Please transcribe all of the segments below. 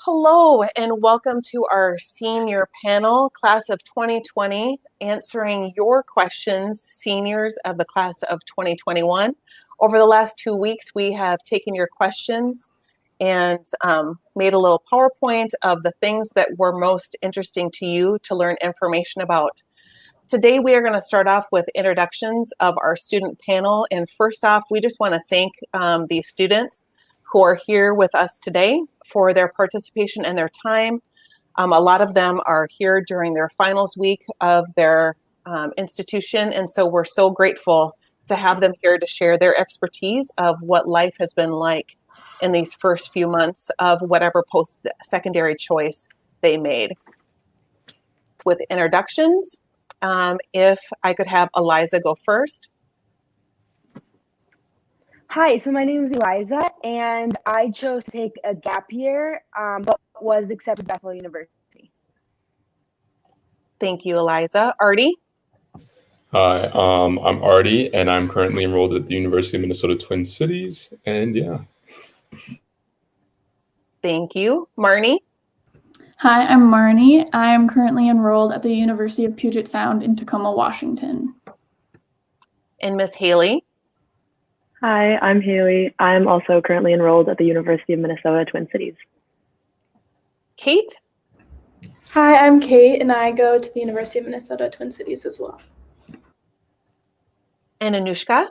Hello and welcome to our senior panel, class of 2020, answering your questions, seniors of the class of 2021. Over the last 2 weeks, we have taken your questions and made a little PowerPoint of the things that were most interesting to you to learn information about. Today, we are going to start off with introductions of our student panel. And first off, we just want to thank the students who are here with us today for their participation and their time. A lot of them are here during their finals week of their institution, and so we're so grateful to have them here to share their expertise of what life has been like in these first few months of whatever post-secondary choice they made. With introductions, if I could have Eliza go first. Hi, so my name is Eliza, and I chose to take a gap year, but was accepted at Bethel University. Thank you, Eliza. Artie? Hi, I'm Artie, and I'm currently enrolled at the University of Minnesota Twin Cities, and yeah. Thank you. Marnie? Hi, I'm Marnie. I am currently enrolled at the University of Puget Sound in Tacoma, Washington. And Miss Haley? Hi, I'm Haley. I'm also currently enrolled at the University of Minnesota Twin Cities. Kate? Hi, I'm Kate, and I go to the University of Minnesota Twin Cities as well. And Anushka?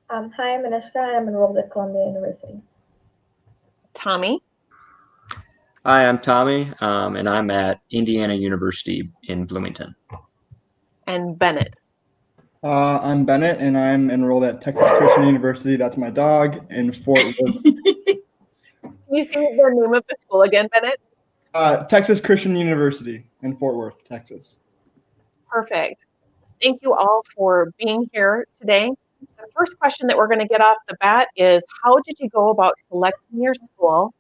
Hi, I'm Anushka, and I'm enrolled at Columbia University. Tommy? Hi, I'm Tommy, and I'm at Indiana University in Bloomington. And Bennett? I'm Bennett, and I'm enrolled at Texas Christian University. That's my dog in Fort Worth. Can you say the name of the school again, Bennett? Texas Christian University in Fort Worth, Texas. Perfect. Thank you all for being here today. The first question that we're going to get off the bat is, how did you go about selecting your school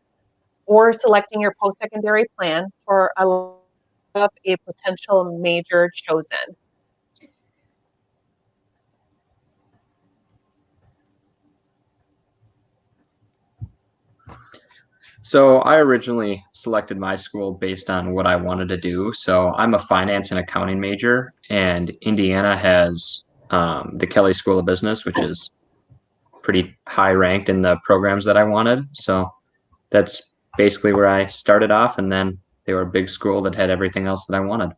or selecting your post-secondary plan for a potential major chosen? So I originally selected my school based on what I wanted to do. So I'm a finance and accounting major, and Indiana has the Kelley School of Business, which is pretty high ranked in the programs that I wanted. So that's basically where I started off, and then they were a big school that had everything else that I wanted.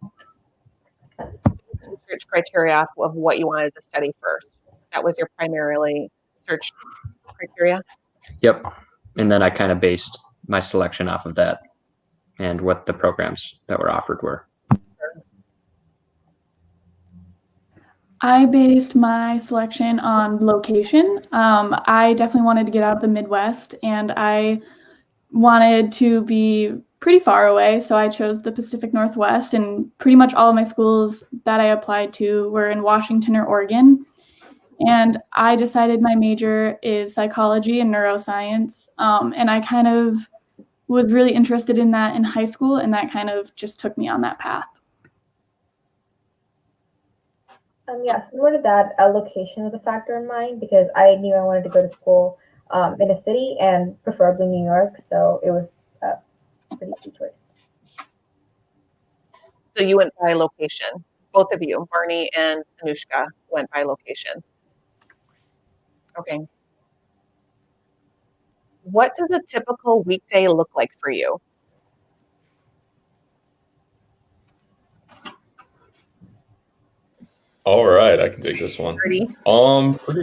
Search criteria of what you wanted to study first. That was your primarily search criteria? Yep. And then I kind of based my selection off of that and what the programs that were offered were. I based my selection on location. I definitely wanted to get out of the Midwest, and I wanted to be pretty far away, so I chose the Pacific Northwest, and pretty much all of my schools that I applied to were in Washington or Oregon. And I decided my major is psychology and neuroscience, and I kind of was really interested in that in high school, and that kind of just took me on that path. Yeah, similar to that, location was a factor in mine because I knew I wanted to go to school in a city and preferably New York, so it was a pretty easy choice. So you went by location. Both of you, Marnie and Anushka, went by location. Okay. What does a typical weekday look like for you? All right, I can take this one. Pretty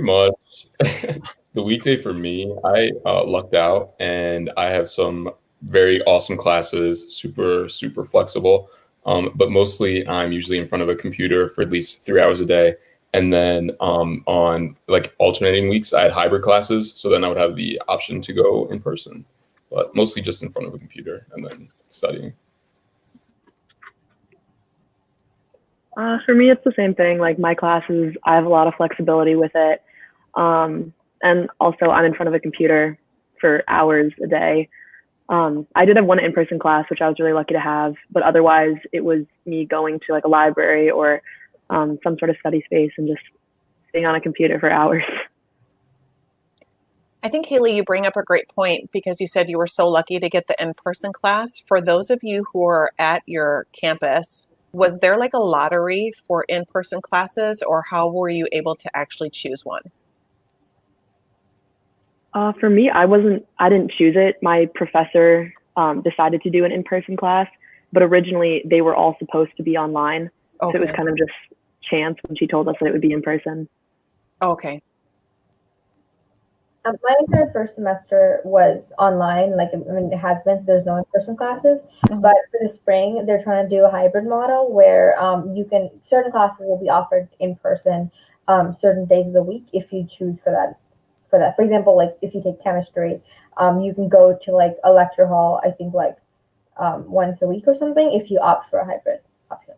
much the weekday for me, I lucked out, and I have some very awesome classes, super flexible. But mostly I'm usually in front of a computer for at least 3 hours a day. And then on like alternating weeks, I had hybrid classes. So then I would have the option to go in person, but mostly just in front of a computer and then studying. For me, it's the same thing. Like my classes, I have a lot of flexibility with it. And also I'm in front of a computer for hours a day. I did have one in-person class, which I was really lucky to have, but otherwise it was me going to like a library or some sort of study space and just sitting on a computer for hours. I think, Haley, you bring up a great point because you said you were so lucky to get the in-person class. For those of you who are at your campus, was there like a lottery for in-person classes, or how were you able to actually choose one? For me, I didn't choose it. My professor decided to do an in-person class, but originally they were all supposed to be online. So it was kind of just chance when she told us that it would be in person. Okay. My entire first semester was online, like, I mean, it has been, so there's no in-person classes. Mhm. But for the spring, they're trying to do a hybrid model where certain classes will be offered in person certain days of the week if you choose for that. For example, like if you take chemistry, you can go to like a lecture hall, I think like once a week or something if you opt for a hybrid option.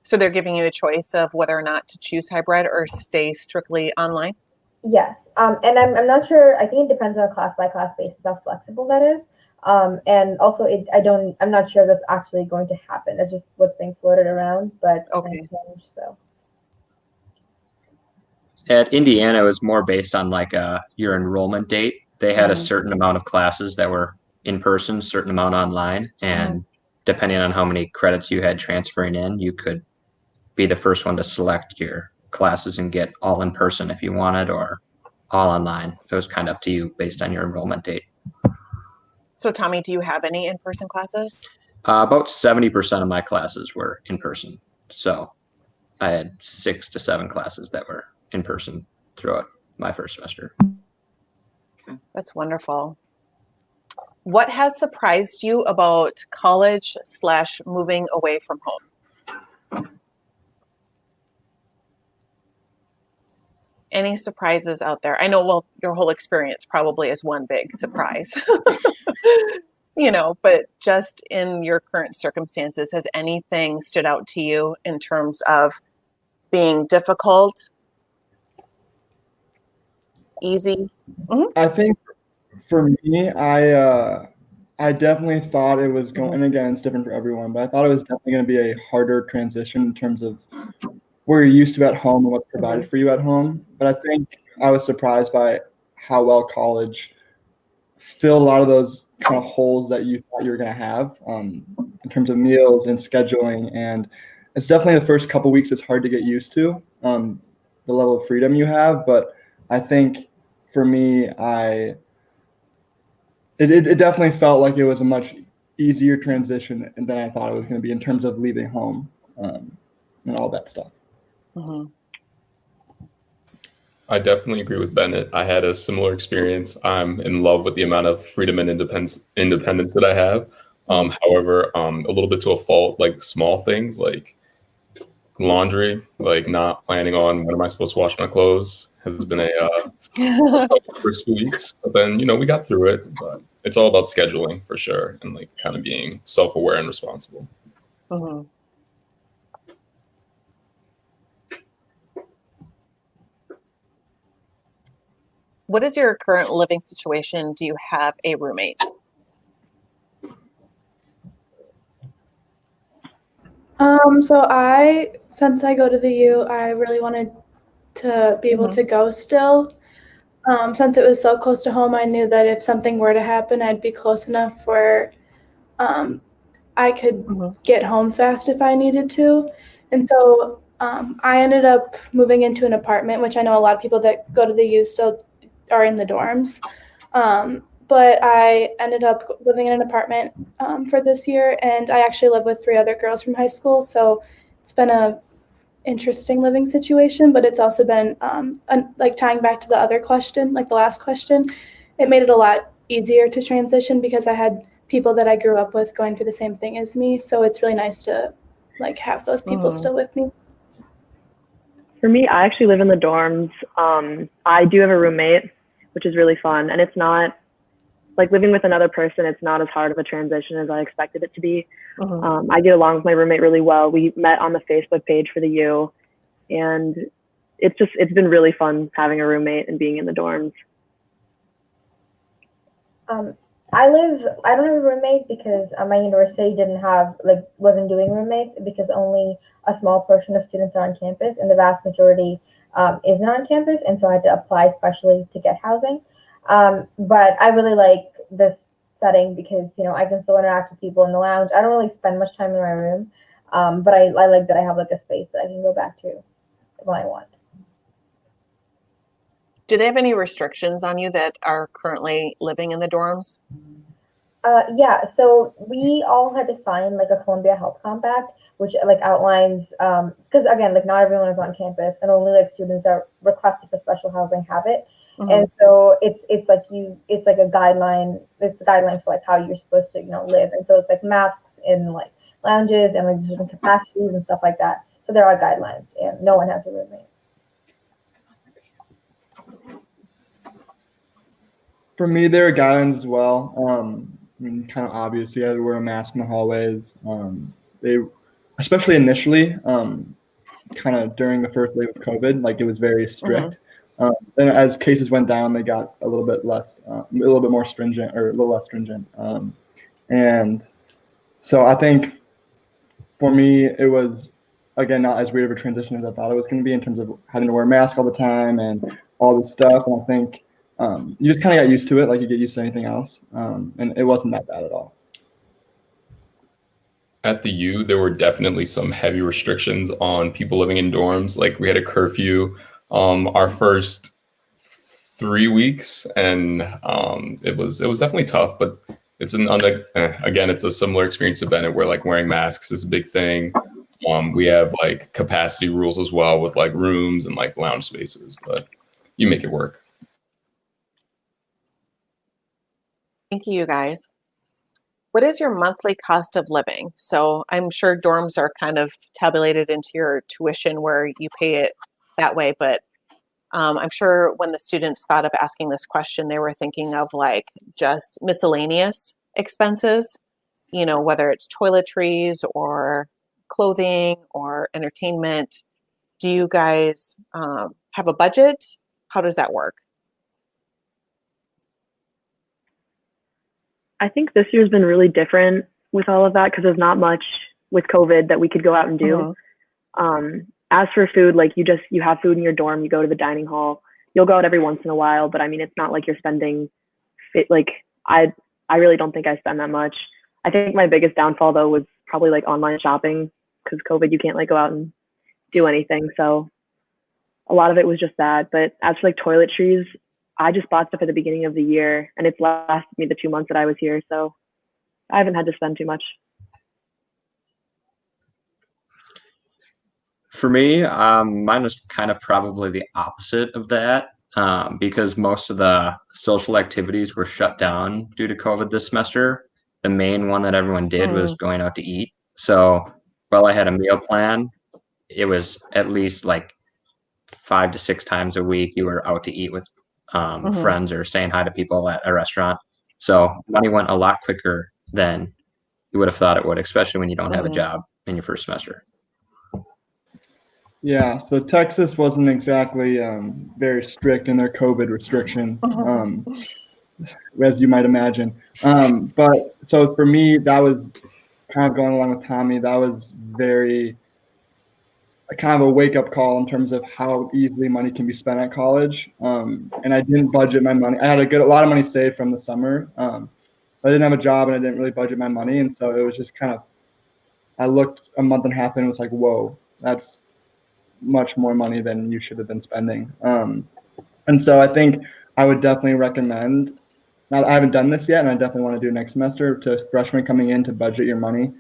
So they're giving you a choice of whether or not to choose hybrid or stay strictly online? Yes, and I'm not sure. I think it depends on a class by class basis how flexible that is. And also, I'm not sure that's actually going to happen. That's just what's being floated around, but Okay. change, so. At Indiana, it was more based on like your enrollment date. They had a Mhm. certain amount of classes that were in person, certain amount online, and depending on how many credits you had transferring in, you could be the first one to select your classes and get all in person if you wanted or all online. It was kind of up to you based on your enrollment date. So Tommy, do you have any in-person classes? About 70% of my classes were in person. So I had 6 to 7 classes that were in person throughout my first semester. That's wonderful. What has surprised you about college / moving away from home? Any surprises out there? I know, well, your whole experience probably is one big surprise. But just in your current circumstances, has anything stood out to you in terms of being difficult, easy? I think for me, I definitely thought it was going, and again, it's different for everyone, but I thought it was definitely going to be a harder transition in terms of where you're used to at home and what's provided for you at home. But I think I was surprised by how well college filled a lot of those kind of holes that you thought you were going to have in terms of meals and scheduling. And it's definitely the first couple weeks it's hard to get used to, the level of freedom you have. But I think for me, it definitely felt like it was a much easier transition than I thought it was going to be in terms of leaving home and all that stuff. Mm-hmm. I definitely agree with Bennett. I had a similar experience. I'm in love with the amount of freedom and independence that I have. However, a little bit to a fault, like small things like laundry, like not planning on when am I supposed to wash my clothes has been a first few weeks. But then, we got through it. But it's all about scheduling for sure and like kind of being self-aware and responsible. Mm-hmm. What is your current living situation? Do you have a roommate? So since I go to the U, I really wanted to be able to go still. Since it was so close to home, I knew that if something were to happen, I'd be close enough where I could get home fast if I needed to. And so I ended up moving into an apartment, which I know a lot of people that go to the U still are in the dorms. But I ended up living in an apartment for this year, and I actually live with 3 other girls from high school. So it's been a interesting living situation, but it's also been like tying back to the other question, like the last question, it made it a lot easier to transition because I had people that I grew up with going through the same thing as me. So it's really nice to like have those people still with me. For me, I actually live in the dorms. I do have a roommate, which is really fun. And it's not like living with another person. It's not as hard of a transition as I expected it to be. I get along with my roommate really well. We met on the Facebook page for the U, and it's been really fun having a roommate and being in the dorms. I don't have a roommate because my university wasn't doing roommates because only a small portion of students are on campus and the vast majority is not on campus, and so I had to apply specially to get housing. But I really like this setting because, you know, I can still interact with people in the lounge. I don't really spend much time in my room, but I like that I have like a space that I can go back to when I want. Do they have any restrictions on you that are currently living in the dorms? Yeah, so we all had to sign like a Columbia Health Compact, which like outlines, because again, like not everyone is on campus, and only like students that requested for special housing have it. And so it's like it's like a guideline. It's guidelines for like how you're supposed to, you know, live. And so it's like masks in like lounges and like certain capacities and stuff like that. So there are guidelines, and no one has a roommate. For me, there are guidelines as well. I mean, kind of obvious. You had to wear a mask in the hallways. They, especially initially, kind of during the first wave of COVID, like it was very strict. And as cases went down, they got a little bit less, a little bit more stringent, or a little less stringent. And so I think for me, it was, again, not as weird of a transition as I thought it was going to be in terms of having to wear a mask all the time and all this stuff. And I think you just kind of got used to it, like you get used to anything else. And it wasn't that bad at all. At the U, there were definitely some heavy restrictions on people living in dorms. Like we had a curfew our first 3 weeks, and it was definitely tough. But it's again, it's a similar experience to Bennett, where like wearing masks is a big thing. We have like capacity rules as well with like rooms and like lounge spaces, but you make it work. Thank you, guys. What is your monthly cost of living? So I'm sure dorms are kind of tabulated into your tuition where you pay it that way, but I'm sure when the students thought of asking this question, they were thinking of like just miscellaneous expenses, you know, whether it's toiletries or clothing or entertainment. Do you guys have a budget? How does that work? I think this year's been really different with all of that because there's not much with COVID that we could go out and do. As for food, like you have food in your dorm, you go to the dining hall, you'll go out every once in a while, but I mean, it's not like you're spending it. Like I really don't think I spend that much. I think my biggest downfall though was probably like online shopping because COVID, you can't like go out and do anything. So a lot of it was just that. But as for like toiletries, I just bought stuff at the beginning of the year and it's lasted me the 2 months that I was here. So I haven't had to spend too much. For me, mine was kind of probably the opposite of that because most of the social activities were shut down due to COVID this semester. The main one that everyone did was going out to eat. So while I had a meal plan, it was at least like 5 to 6 times a week you were out to eat with friends or saying hi to people at a restaurant. So money went a lot quicker than you would have thought it would, especially when you don't have a job in your first semester. Yeah, so Texas wasn't exactly very strict in their COVID restrictions, as you might imagine. But so for me, that was kind of going along with Tommy. That was very kind of a wake-up call in terms of how easily money can be spent at college. And I didn't budget my money. I had a lot of money saved from the summer. But I didn't have a job and I didn't really budget my money. And so it was just kind of, I looked a month and a half and it was like, whoa, that's much more money than you should have been spending. And so I think I would definitely recommend, now I haven't done this yet and I definitely want to do next semester, to freshmen coming in to budget your money.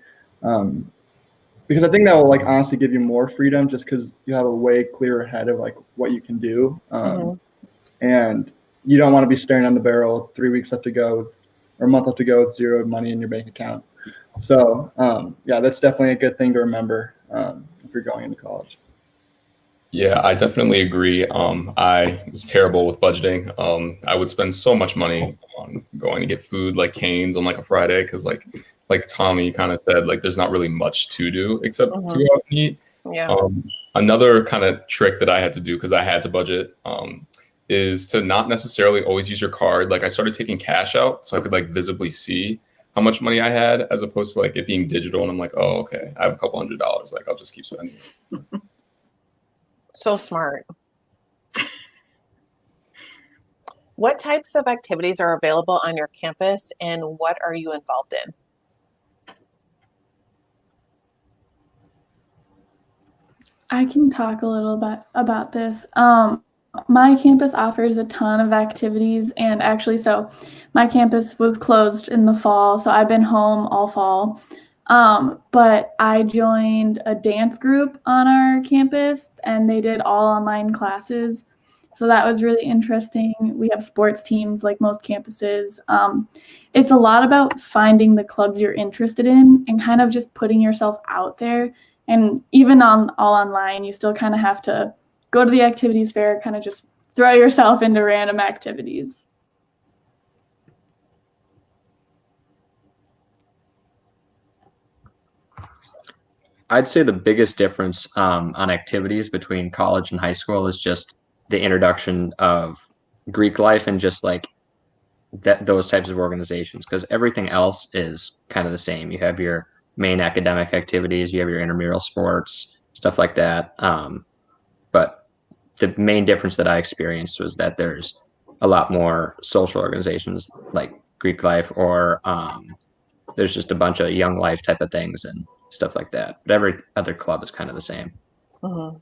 Because I think that will like honestly give you more freedom just because you have a way clearer head of like what you can do. And you don't want to be staring on the barrel 3 weeks left to go or a month left to go with zero money in your bank account. So yeah, that's definitely a good thing to remember if you're going into college. Yeah, I definitely agree. I was terrible with budgeting. I would spend so much money on going to get food like Cane's on like a Friday because like Tommy kind of said, like there's not really much to do except to go out and eat. Yeah. Another kind of trick that I had to do because I had to budget is to not necessarily always use your card. Like I started taking cash out so I could like visibly see how much money I had as opposed to like it being digital. And I'm like, oh, okay, I have a couple $100. Like I'll just keep spending. So smart. What types of activities are available on your campus and what are you involved in? I can talk a little bit about this. My campus offers a ton of activities, and actually, so my campus was closed in the fall, so I've been home all fall. But I joined a dance group on our campus, and they did all online classes. So that was really interesting. We have sports teams like most campuses. It's a lot about finding the clubs you're interested in and kind of just putting yourself out there. And even on all online, you still kind of have to go to the activities fair, kind of just throw yourself into random activities. I'd say the biggest difference on activities between college and high school is just the introduction of Greek life and just like those types of organizations, because everything else is kind of the same. You have your main academic activities, you have your intramural sports, stuff like that. But the main difference that I experienced was that there's a lot more social organizations like Greek life, or there's just a bunch of young life type of things and stuff like that. But every other club is kind of the same. Mm-hmm.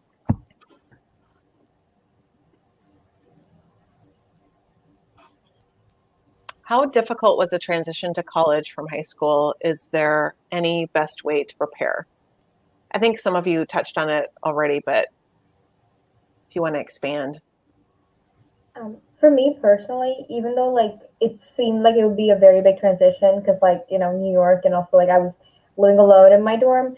How difficult was the transition to college from high school? Is there any best way to prepare? I think some of you touched on it already, but if you want to expand. For me personally, even though like it seemed like it would be a very big transition because like New York and also like I was living alone in my dorm,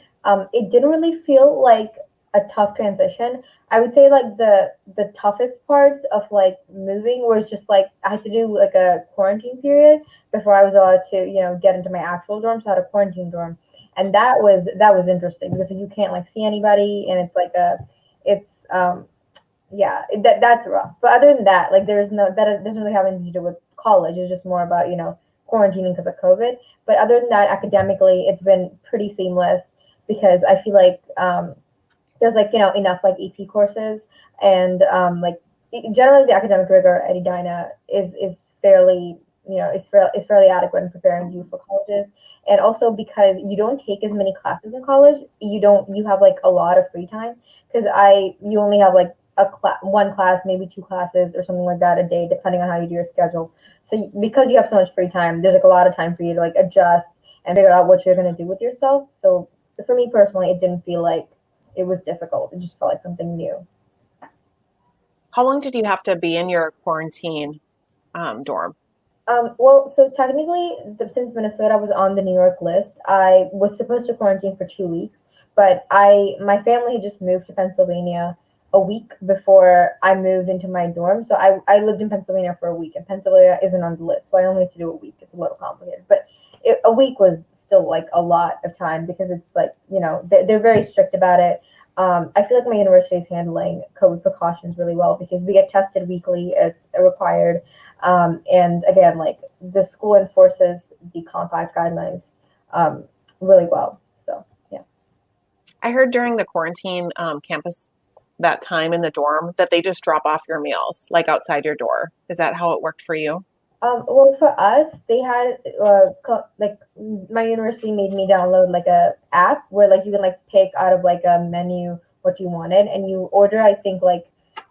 it didn't really feel like a tough transition. I would say like the toughest parts of like moving was just like I had to do like a quarantine period before I was allowed to get into my actual dorm. So I had a quarantine dorm, and that was interesting because you can't like see anybody, and it's like a it's yeah, that's rough. But other than that, like there's no that doesn't really have anything to do with college. It's just more about quarantining because of COVID. But other than that, academically, it's been pretty seamless because I feel like there's like enough like EP courses and generally the academic rigor at Edina is fairly is fairly adequate in preparing you for colleges. And also because you don't take as many classes in college, you have like a lot of free time because you only have like one class, maybe two classes or something like that a day, depending on how you do your schedule. So because you have so much free time, there's like a lot of time for you to like adjust and figure out what you're going to do with yourself. So for me personally, it didn't feel like it was difficult. It just felt like something new. How long did you have to be in your quarantine dorm? Well, so technically, since Minnesota was on the New York list, I was supposed to quarantine for 2 weeks, but my family had just moved to Pennsylvania a week before I moved into my dorm. So I lived in Pennsylvania for a week, and Pennsylvania isn't on the list, so I only had to do a week. It's a little complicated, but a week was still like a lot of time because it's like they're very strict about it. I feel like my university is handling COVID precautions really well because we get tested weekly. It's required. And again, like the school enforces the contact guidelines really well. So, yeah. I heard during the quarantine campus that time in the dorm that they just drop off your meals like outside your door. Is that how it worked for you? Well, for us, they had like my university made me download like a app where like you can like pick out of like a menu what you wanted, and you order I think like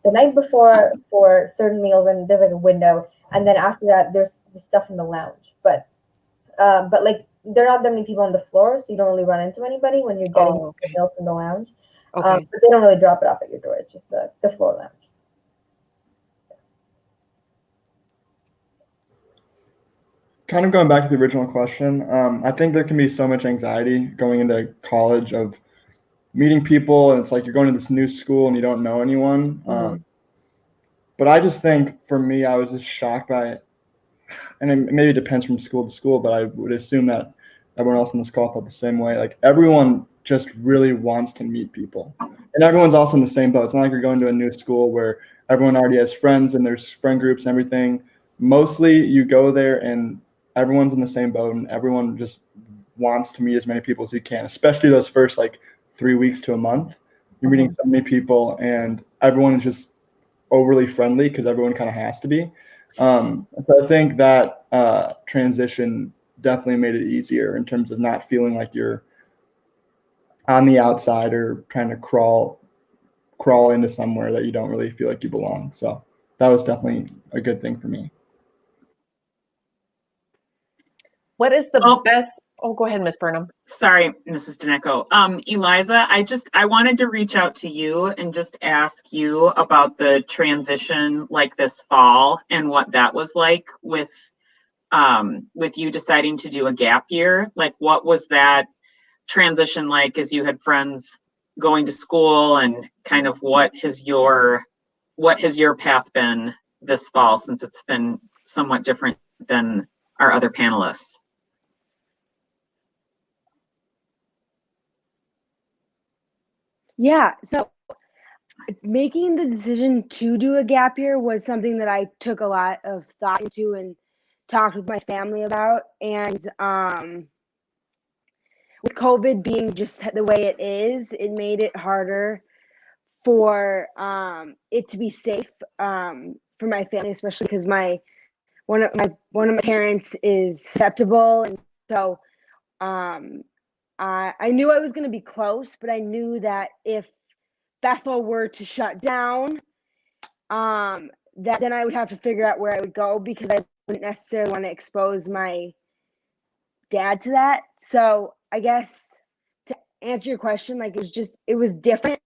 the night before for certain meals, and there's like a window, and then after that there's just stuff in the lounge. But like there are not that many people on the floor, so you don't really run into anybody when you're getting meals from the lounge. Okay. But they don't really drop it off at your door. It's just the floor lounge. Kind of going back to the original question, I think there can be so much anxiety going into college of meeting people, and it's like you're going to this new school and you don't know anyone. But I just think for me, I was just shocked by it. And it maybe depends from school to school, but I would assume that everyone else in this call felt the same way. Like everyone just really wants to meet people, and everyone's also in the same boat. It's not like you're going to a new school where everyone already has friends and there's friend groups and everything. Mostly you go there and everyone's in the same boat, and everyone just wants to meet as many people as you can, especially those first like 3 weeks to a month. You're meeting so many people, and everyone is just overly friendly because everyone kind of has to be. So I think that transition definitely made it easier in terms of not feeling like you're on the outside or trying to crawl into somewhere that you don't really feel like you belong. So that was definitely a good thing for me. What is the best? Oh, go ahead, Miss Burnham. Sorry, Mrs. Daneko. Eliza, I wanted to reach out to you and just ask you about the transition like this fall and what that was like with you deciding to do a gap year. Like, what was that transition like as you had friends going to school, and kind of what has your path been this fall, since it's been somewhat different than our other panelists? Yeah, so making the decision to do a gap year was something that I took a lot of thought into and talked with my family about. And with COVID being just the way it is, it made it harder for it to be safe for my family, especially because one of my parents is susceptible, and so I knew I was going to be close, but I knew that if Bethel were to shut down, that then I would have to figure out where I would go, because I wouldn't necessarily want to expose my dad to that. So I guess to answer your question, like it was different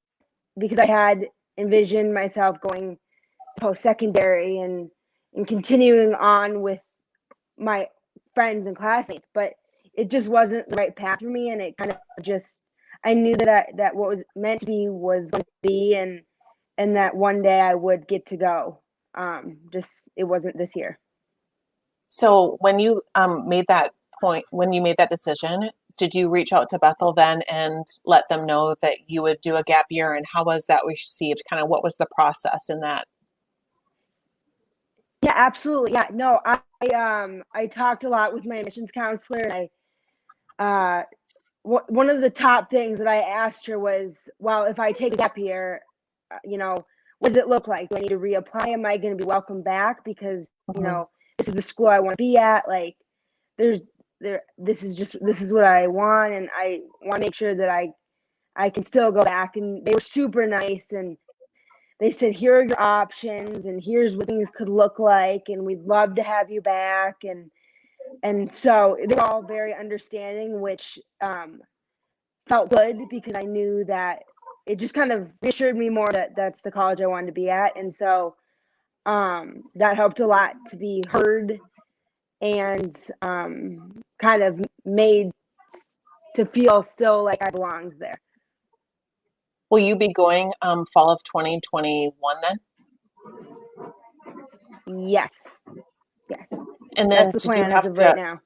because I had envisioned myself going post-secondary and continuing on with my friends and classmates, but it just wasn't the right path for me, and it kind of just, I knew that what was meant to be was going to be, and that one day I would get to go. Just it wasn't this year. So when you made that point, when you made that decision, did you reach out to Bethel then and let them know that you would do a gap year, and how was that received? Kind of what was the process in that? Yeah, absolutely. Yeah, no, I talked a lot with my admissions counselor, and one of the top things that I asked her was, well, if I take a gap year, what does it look like? Do I need to reapply? Am I going to be welcome back? Because, this is the school I want to be at. Like, this is what I want. And I want to make sure that I can still go back. And they were super nice. And they said, here are your options, and here's what things could look like. And we'd love to have you back. And so they're all very understanding, which felt good, because I knew that it just kind of reassured me more that that's the college I wanted to be at. And so that helped a lot to be heard, and kind of made to feel still like I belonged there. Will you be going fall of 2021 then? Yes. And then that's the plan as of right now.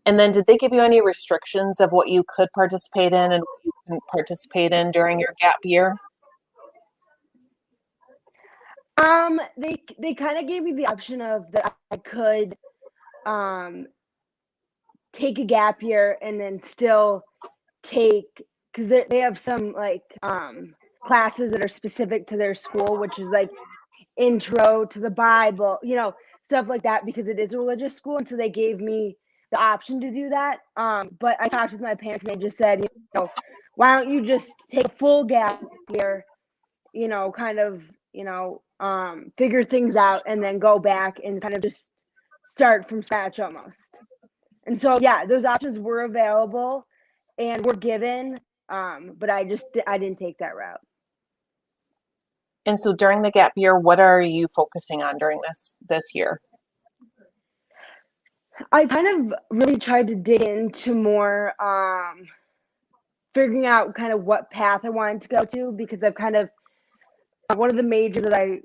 And then did they give you any restrictions of what you could participate in and what you couldn't participate in during your gap year? They kind of gave me the option of that I could take a gap year and then still take, because they have some like classes that are specific to their school, which is like intro to the Bible, stuff like that, because it is a religious school. And so they gave me the option to do that. But I talked with my parents, and they just said, why don't you just take a full gap year, kind of, figure things out, and then go back and kind of just start from scratch almost. And so, yeah, those options were available and were given, but I didn't take that route. And so during the gap year, what are you focusing on during this year? I kind of really tried to dig into more figuring out kind of what path I wanted to go to, because I've kind of, one of the majors that I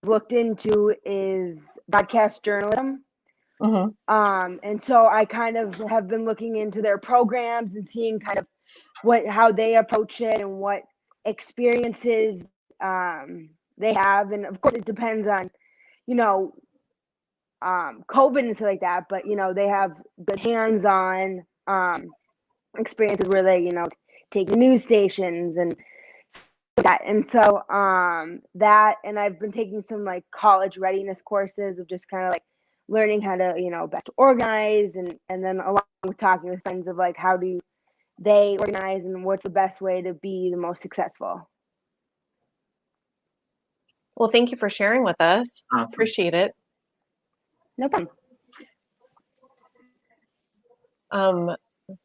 looked into is broadcast journalism. Mm-hmm. And so I kind of have been looking into their programs and seeing kind of how they approach it and what experiences they have. And of course it depends on, COVID and stuff like that, but they have good hands-on experiences where they, take news stations and stuff that. And so that, and I've been taking some like college readiness courses of just kind of like learning how to, best organize, and then along with talking with friends of like how do they organize and what's the best way to be the most successful. Well, thank you for sharing with us. Awesome. Appreciate it. No problem.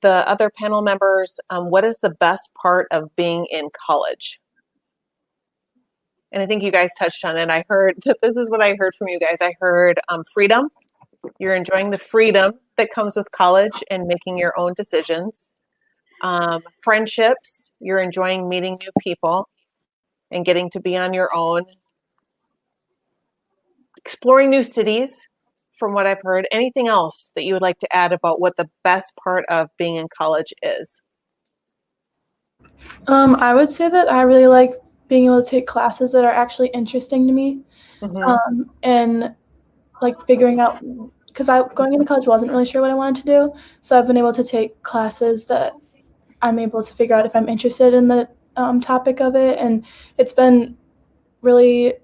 The other panel members, what is the best part of being in college? And I think you guys touched on it. I heard that this is what I heard from you guys. I heard freedom. You're enjoying the freedom that comes with college and making your own decisions. Friendships, you're enjoying meeting new people and getting to be on your own. Exploring new cities, from what I've heard. Anything else that you would like to add about what the best part of being in college is? I would say that I really like being able to take classes that are actually interesting to me, and like figuring out, because going into college wasn't really sure what I wanted to do, so I've been able to take classes that I'm able to figure out if I'm interested in the topic of it, and it's been really,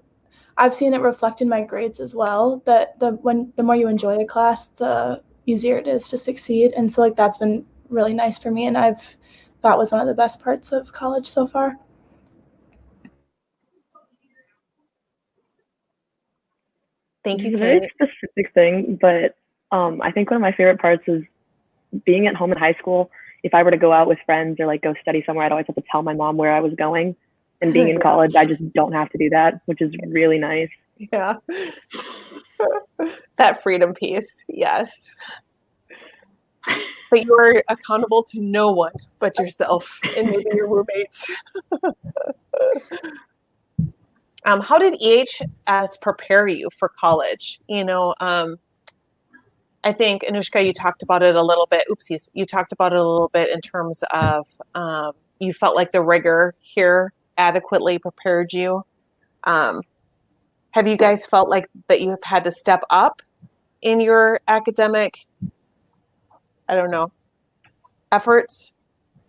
I've seen it reflect in my grades as well, that the more you enjoy a class, the easier it is to succeed, and so like that's been really nice for me, and that was one of the best parts of college so far. Thank you, It's a very Kate. specific thing, but I think one of my favorite parts is being at home in high school. If I were to go out with friends or like go study somewhere, I'd always have to tell my mom where I was going. And being in college, I just don't have to do that, which is really nice. Yeah. That freedom piece, yes. But you are accountable to no one but yourself and maybe your roommates. How did EHS prepare you for college? I think, Anushka, you talked about it a little bit. Oopsies. You talked about it a little bit in terms of you felt like the rigor here adequately prepared you. Have you guys felt like that you have had to step up in your academic, efforts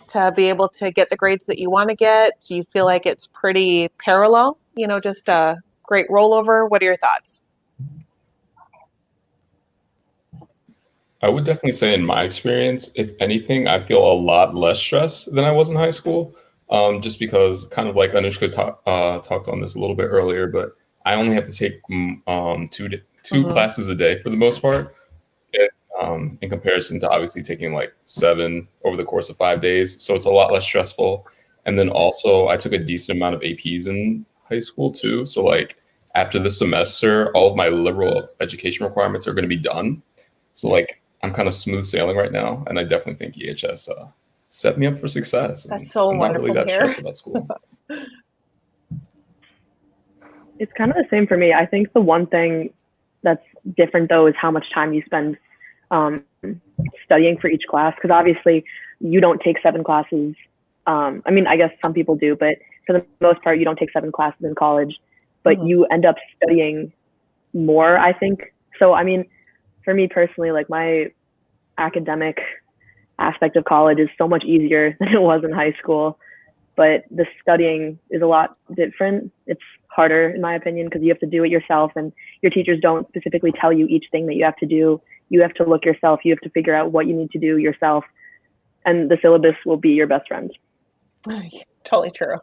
to be able to get the grades that you want to get? Do you feel like it's pretty parallel, just a great rollover? What are your thoughts? I would definitely say in my experience, if anything, I feel a lot less stress than I was in high school. Just because, kind of like Anushka talked on this a little bit earlier, but I only have to take two classes a day for the most part, in comparison to obviously taking like 7 over the course of 5 days. So it's a lot less stressful. And then also I took a decent amount of APs in high school too. So like after this semester, all of my liberal education requirements are going to be done. So like I'm kind of smooth sailing right now, and I definitely think EHS set me up for success. That's so I'm wonderful not really that here. stressed about school. It's kind of the same for me. I think the one thing that's different though is how much time you spend studying for each class, because obviously you don't take 7 classes. I mean, I guess some people do, but for the most part, you don't take 7 classes in college, but you end up studying more, I think. So, I mean, for me personally, like my academic aspect of college is so much easier than it was in high school, but the studying is a lot different. It's harder in my opinion, because you have to do it yourself, and your teachers don't specifically tell you each thing that you have to do. You have to look yourself, you have to figure out what you need to do yourself, and the syllabus will be your best friend. Totally true.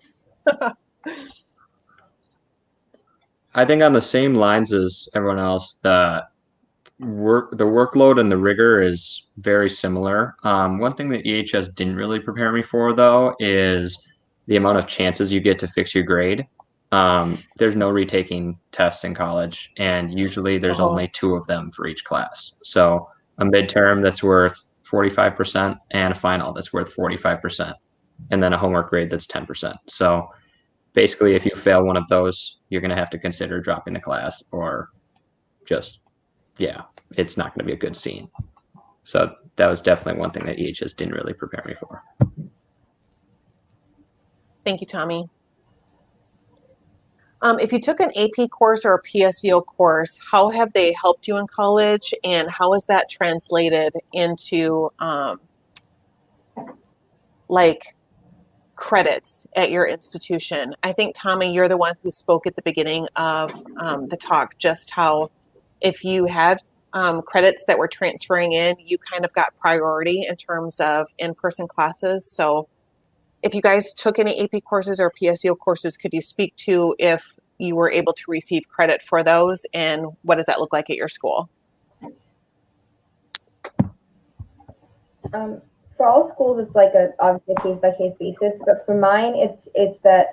I think on the same lines as everyone else, the workload and the rigor is very similar. One thing that EHS didn't really prepare me for, though, is the amount of chances you get to fix your grade. There's no retaking tests in college, and usually there's only 2 of them for each class. So a midterm that's worth 45% and a final that's worth 45%, and then a homework grade that's 10%. So basically, if you fail one of those, you're going to have to consider dropping the class, or just, it's not going to be a good scene. So that was definitely one thing that EHS didn't really prepare me for. Thank you, Tommy. If you took an AP course or a PSEO course, how have they helped you in college, and how has that translated into like credits at your institution. I think, Tommy, you're the one who spoke at the beginning of the talk, just how if you had credits that were transferring in, you kind of got priority in terms of in-person classes. So if you guys took any AP courses or PSEO courses, could you speak to if you were able to receive credit for those, and what does that look like at your school? For all schools, it's like obviously a case by case basis. But for mine, it's that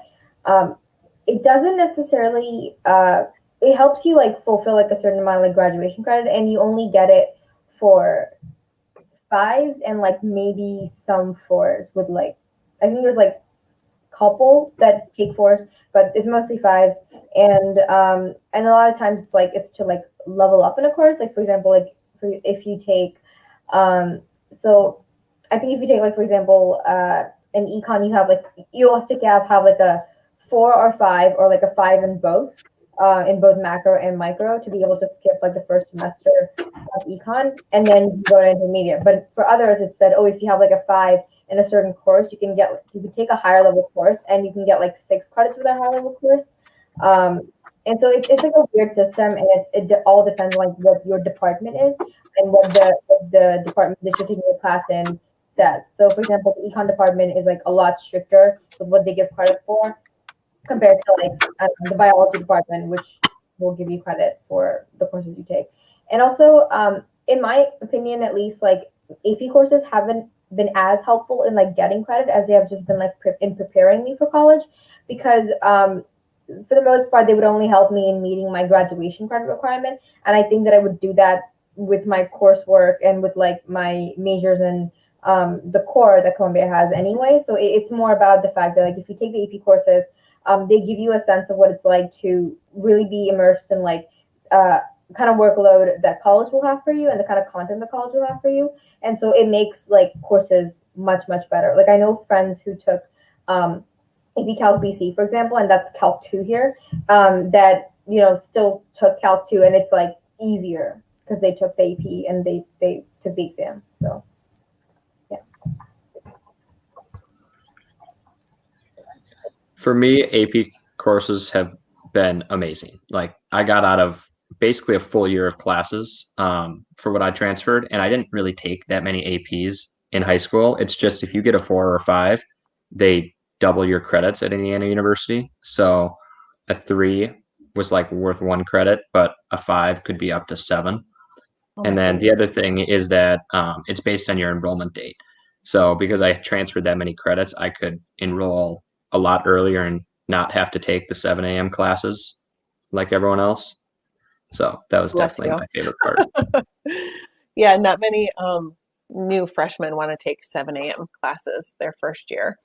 it doesn't necessarily it helps you like fulfill like a certain amount of like graduation credit, and you only get it for fives and like maybe some fours with like I think there's like couple that take fours, but it's mostly fives. And a lot of times it's like it's to like level up in a course. Like for example, like if you take so I think if you take like for example an econ, you have like you'll have to have like a 4 or 5 or like a 5 in both macro and micro to be able to skip like the first semester of econ and then you go to intermediate. But for others, it's that if you have like a 5 in a certain course, you can take a higher level course and you can get like 6 credits for that higher level course. And so it's like a weird system, and it all depends on like what your department is and what the department that you're taking your class in says. So for example, the econ department is like a lot stricter with what they give credit for compared to like the biology department, which will give you credit for the courses you take. And also, in my opinion, at least, like AP courses haven't been as helpful in like getting credit as they have just been like in preparing me for college, because for the most part, they would only help me in meeting my graduation credit requirement. And I think that I would do that with my coursework and with like my majors and the core that Columbia has anyway. So it's more about the fact that like if you take the AP courses, they give you a sense of what it's like to really be immersed in like kind of workload that college will have for you and the kind of content that college will have for you. And so it makes like courses much, much better. Like I know friends who took AP Calc BC, for example, and that's Calc 2 here, that, still took Calc 2 and it's like easier because they took the AP and they took the exam. So, yeah. For me, AP courses have been amazing. Like I got out of basically a full year of classes for what I transferred, and I didn't really take that many APs in high school. It's just if you get a 4 or a 5, they double your credits at Indiana University. So a 3 was like worth 1 credit, but a 5 could be up to 7. And then the other thing is that it's based on your enrollment date. So because I transferred that many credits, I could enroll a lot earlier and not have to take the 7 a.m. classes like everyone else. So that was definitely my favorite part. Yeah, not many new freshmen want to take 7 a.m. classes their first year.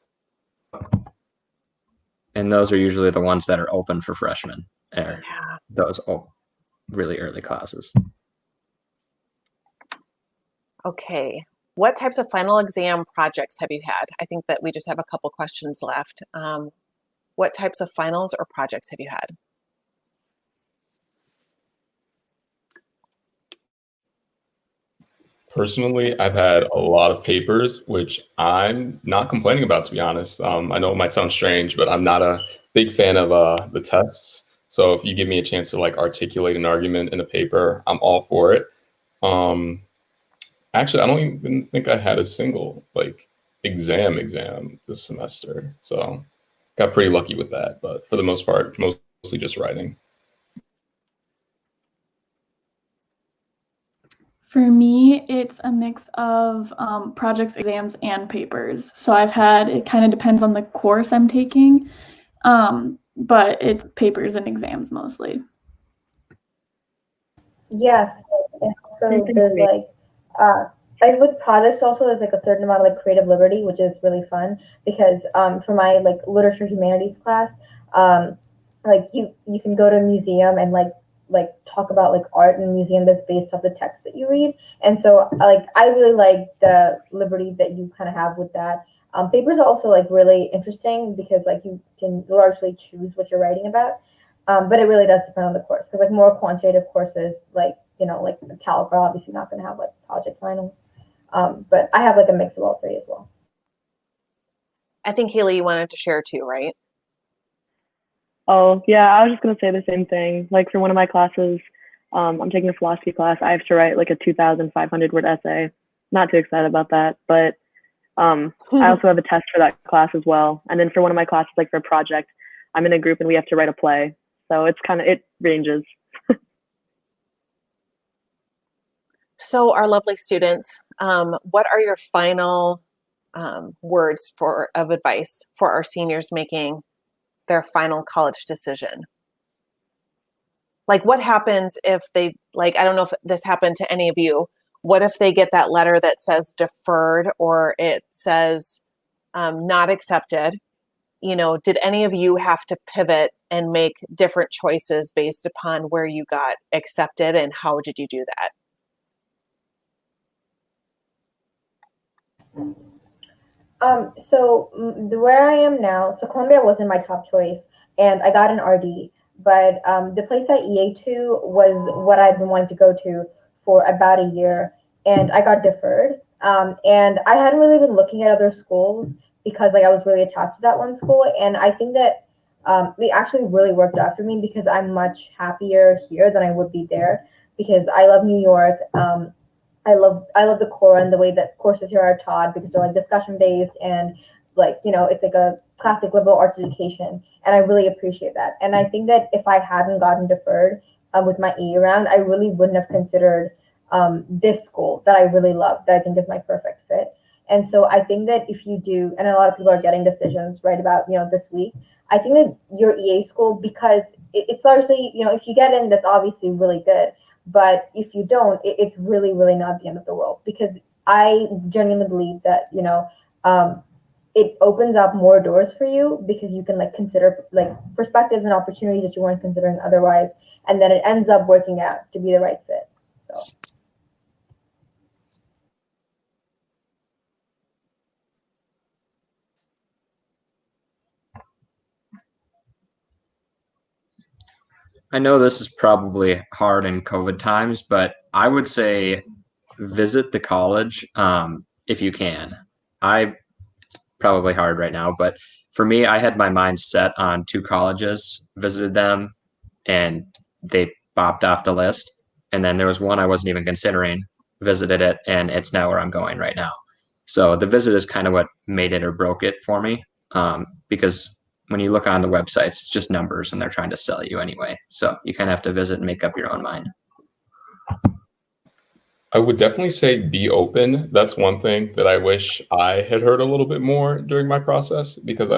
And those are usually the ones that are open for freshmen, or those really early classes. Okay. What types of final exam projects have you had? I think that we just have a couple questions left. What types of finals or projects have you had? Personally, I've had a lot of papers, which I'm not complaining about, to be honest. I know it might sound strange, but I'm not a big fan of the tests. So if you give me a chance to like articulate an argument in a paper, I'm all for it. Actually, I don't even think I had a single like exam this semester. So got pretty lucky with that. But for the most part, mostly just writing. For me, it's a mix of projects, exams, and papers. So it kind of depends on the course I'm taking, but it's papers and exams mostly. Yes. And so there's like, and with projects also, there's like a certain amount of like creative liberty, which is really fun because for my like literature humanities class, like you can go to a museum and like talk about like art in a museum that's based off the text that you read. And so like I really like the liberty that you kind of have with that. Papers are also like really interesting because like you can largely choose what you're writing about. But it really does depend on the course because like more quantitative courses like like calc are obviously not going to have like project finals. But I have like a mix of all three as well. I think Haley, you wanted to share too, right? Oh, yeah, I was just going to say the same thing. Like for one of my classes, I'm taking a philosophy class. I have to write like a 2,500 word essay. Not too excited about that, but I also have a test for that class as well. And then for one of my classes, like for a project, I'm in a group and we have to write a play. So it ranges. So our lovely students, what are your final words of advice for our seniors making their final college decision? Like what happens if they, like, I don't know if this happened to any of you, what if they get that letter that says deferred or it says not accepted? You know, did any of you have to pivot and make different choices based upon where you got accepted, and how did you do that? Where I am now, so Columbia wasn't my top choice, and I got an RD. But the place I EA to was what I've been wanting to go to for about a year, and I got deferred. And I hadn't really been looking at other schools because like I was really attached to that one school, and I think that they actually really worked out for me because I'm much happier here than I would be there because I love New York. I love the core and the way that courses here are taught because they're like discussion based and like it's like a classic liberal arts education, and I really appreciate that. And I think that if I hadn't gotten deferred with my E round, I really wouldn't have considered this school that I really love, that I think is my perfect fit. And so I think that if you do, and a lot of people are getting decisions right about this week, I think that your EA school, because it's largely if you get in, that's obviously really good. But if you don't, it's really, really not the end of the world because I genuinely believe that, it opens up more doors for you because you can like consider like perspectives and opportunities that you weren't considering otherwise. And then it ends up working out to be the right fit. So. I know this is probably hard in COVID times, but I would say visit the college if you can. I probably hard right now, but for me, I had my mind set on two colleges, visited them, and they bopped off the list. And then there was one I wasn't even considering, visited it, and it's now where I'm going right now. So the visit is kind of what made it or broke it for me, because when you look on the websites, it's just numbers and they're trying to sell you anyway. So you kind of have to visit and make up your own mind. I would definitely say be open. That's one thing that I wish I had heard a little bit more during my process because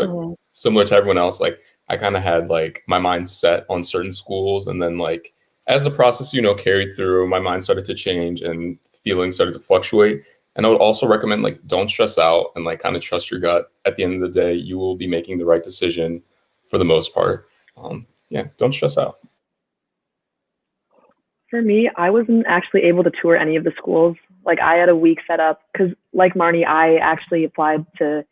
similar to everyone else, like I kind of had like my mind set on certain schools, and then like as the process, carried through, my mind started to change and feelings started to fluctuate. And I would also recommend like don't stress out and like kind of trust your gut. At the end of the day, you will be making the right decision for the most part. Yeah, don't stress out. For me, I wasn't actually able to tour any of the schools. Like I had a week set up because like Marnie, I actually applied to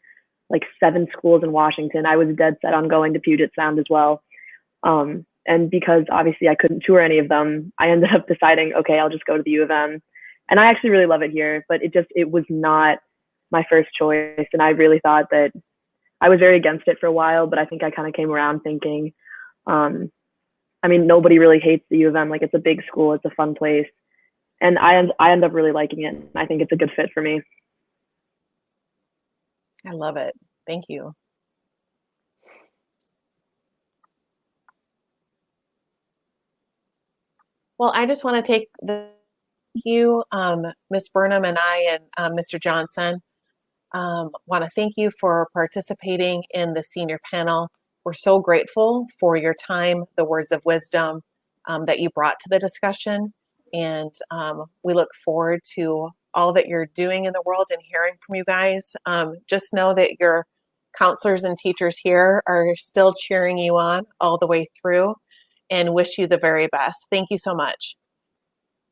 like 7 schools in Washington. I was dead set on going to Puget Sound as well. And because obviously I couldn't tour any of them, I ended up deciding, okay, I'll just go to the U of M. And I actually really love it here, but it was not my first choice. And I really thought that I was very against it for a while, but I think I kind of came around thinking, I mean, nobody really hates the U of M. Like it's a big school, it's a fun place. And I end up really liking it. I think it's a good fit for me. I love it. Thank you. Well, I just want to take you, Ms. Burnham and I and Mr. Johnson, want to thank you for participating in the senior panel. We're so grateful for your time, the words of wisdom that you brought to the discussion. And we look forward to all that you're doing in the world and hearing from you guys. Just know that your counselors and teachers here are still cheering you on all the way through and wish you the very best. Thank you so much.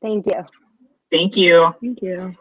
Thank you. Thank you. Thank you.